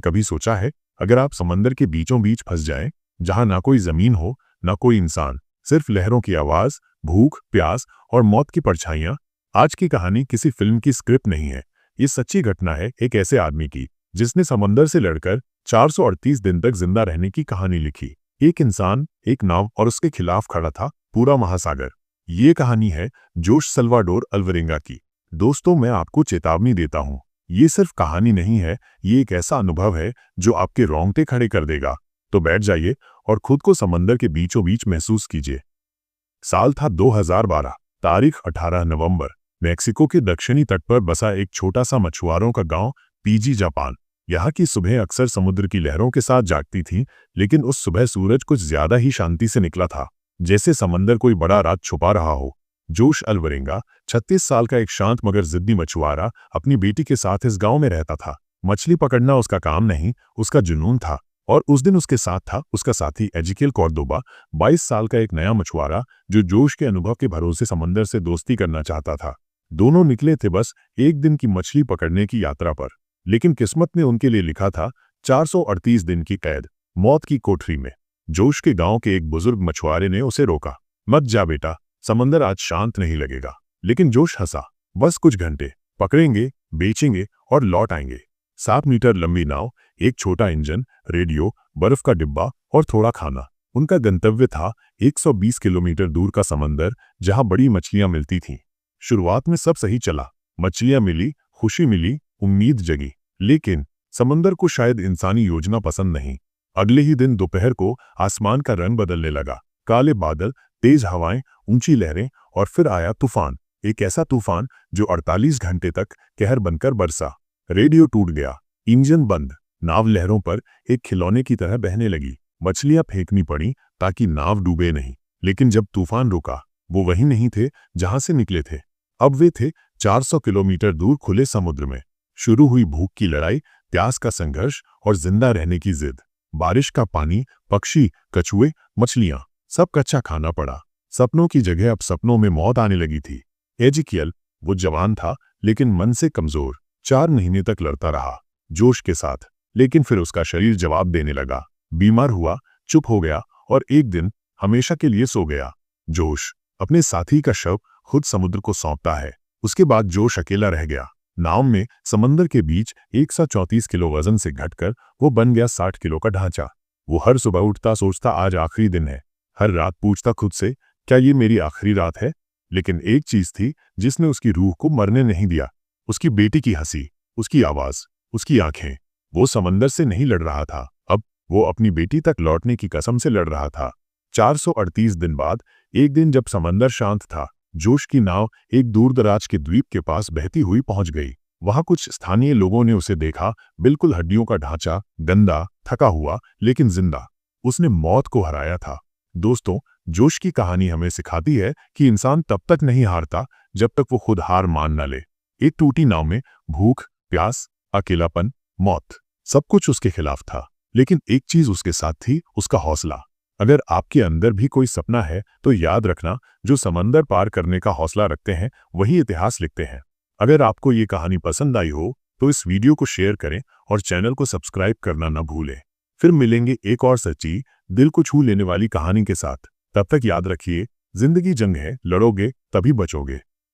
कभी सोचा है, अगर आप समंदर के बीचों बीच फंस जाएं, जहां ना कोई जमीन हो, ना कोई इंसान, सिर्फ लहरों की आवाज, भूख, प्यास और मौत की परछाइयां। आज की कहानी किसी फिल्म की स्क्रिप्ट नहीं है। ये सच्ची घटना है एक ऐसे आदमी की जिसने समंदर से लड़कर 438 दिन तक जिंदा रहने की कहानी लिखी। एक इंसान, एक नाव और उसके खिलाफ खड़ा था पूरा महासागर। ये कहानी है जोश सल्वाडोर अल्वरेंगा की। दोस्तों, मैं आपको चेतावनी देता हूँ, ये सिर्फ कहानी नहीं है, ये एक ऐसा अनुभव है जो आपके रोंगटे खड़े कर देगा। तो बैठ जाइए और खुद को समंदर के बीचों बीच महसूस कीजिए। साल था 2012, तारीख 18 नवंबर। मेक्सिको के दक्षिणी तट पर बसा एक छोटा सा मछुआरों का गांव, पीजी जापान। यहाँ की सुबह अक्सर समुद्र की लहरों के साथ जागती थी, लेकिन उस सुबह सूरज कुछ ज्यादा ही शांति से निकला था, जैसे समंदर कोई बड़ा राज छुपा रहा हो। जोश अल्वरेंगा 36 साल का एक शांत मगर जिद्दी मछुआरा अपनी बेटी के साथ इस गांव में रहता था। मछली पकड़ना उसका काम नहीं, उसका जुनून था। और उस दिन उसके साथ था उसका साथी एजिकियल कॉर्दोबा, 22 साल का एक नया मछुआरा जो जोश के अनुभव के भरोसे समंदर से दोस्ती करना चाहता था। दोनों निकले थे बस एक दिन की मछली पकड़ने की यात्रा पर, लेकिन किस्मत ने उनके लिए लिखा था 438 दिन की कैद, मौत की कोठरी में। जोश के गांव के एक बुजुर्ग मछुआरे ने उसे रोका, मत जा बेटा, समंदर आज शांत नहीं लगेगा। लेकिन जोश हंसा, बस कुछ घंटे, पकड़ेंगे, बेचेंगे और लौट आएंगे। 7 मीटर लंबी नाव, एक छोटा इंजन, रेडियो, बर्फ का डिब्बा और थोड़ा खाना। उनका गंतव्य था 120 किलोमीटर दूर का समंदर, जहां बड़ी मछलियां मिलती थीं। शुरुआत में सब सही चला, मछलियां मिली, खुशी मिली, उम्मीद जगी। लेकिन समंदर को शायद इंसानी योजना पसंद नहीं। अगले ही दिन दोपहर को आसमान का रंग बदलने लगा। काले बादल, तेज हवाएं, ऊंची लहरें और फिर आया तूफान। एक ऐसा तूफान जो 48 घंटे तक कहर बनकर बरसा। रेडियो टूट गया, इंजन बंद, नाव लहरों पर एक खिलौने की तरह बहने लगी। मछलियां फेंकनी पड़ी ताकि नाव डूबे नहीं। लेकिन जब तूफान रुका, वो वहीं नहीं थे जहां से निकले थे। अब वे थे 400 किलोमीटर दूर खुले समुद्र में। शुरू हुई भूख की लड़ाई, प्यास का संघर्ष और जिंदा रहने की जिद। बारिश का पानी, पक्षी, कछुए, मछलियां, सब कच्चा खाना पड़ा। सपनों की जगह अब सपनों में मौत आने लगी थी। एजिकियल, वो जवान था लेकिन मन से कमजोर, 4 महीने तक लड़ता रहा जोश के साथ। लेकिन फिर उसका शरीर जवाब देने लगा, बीमार हुआ, चुप हो गया और एक दिन हमेशा के लिए सो गया। जोश अपने साथी का शव खुद समुद्र को सौंपता है। उसके बाद जोश अकेला रह गया नाव में। समंदर के बीच 134 किलो वजन से घटकर वो बन गया 60 किलो का ढांचा। वो हर सुबह उठता सोचता आज आखिरी दिन है। हर रात पूछता खुद से, क्या ये मेरी आखिरी रात है? लेकिन एक चीज थी जिसने उसकी रूह को मरने नहीं दिया, उसकी बेटी की हंसी, उसकी आवाज, उसकी आंखें। वो समंदर से नहीं लड़ रहा था, अब वो अपनी बेटी तक लौटने की कसम से लड़ रहा था। 438 दिन बाद एक दिन जब समंदर शांत था, जोश की नाव एक दूरदराज के द्वीप के पास बहती हुई पहुंच गई। वहां कुछ स्थानीय लोगों ने उसे देखा, बिल्कुल हड्डियों का ढांचा, गंदा, थका हुआ लेकिन जिंदा। उसने मौत को हराया था। दोस्तों, जोश की कहानी हमें सिखाती है कि इंसान तब तक नहीं हारता जब तक वो खुद हार मान न ले। एक टूटी नाव में भूख, प्यास, अकेलापन, मौत, सब कुछ उसके खिलाफ था, लेकिन एक चीज उसके साथ थी, उसका हौसला। अगर आपके अंदर भी कोई सपना है तो याद रखना, जो समंदर पार करने का हौसला रखते हैं वही इतिहास लिखते हैं। अगर आपको ये कहानी पसंद आई हो तो इस वीडियो को शेयर करें और चैनल को सब्सक्राइब करना न भूलें। फिर मिलेंगे एक और सच्ची, दिल को छू लेने वाली कहानी के साथ। तब तक याद रखिए, जिंदगी जंग है, लड़ोगे तभी बचोगे।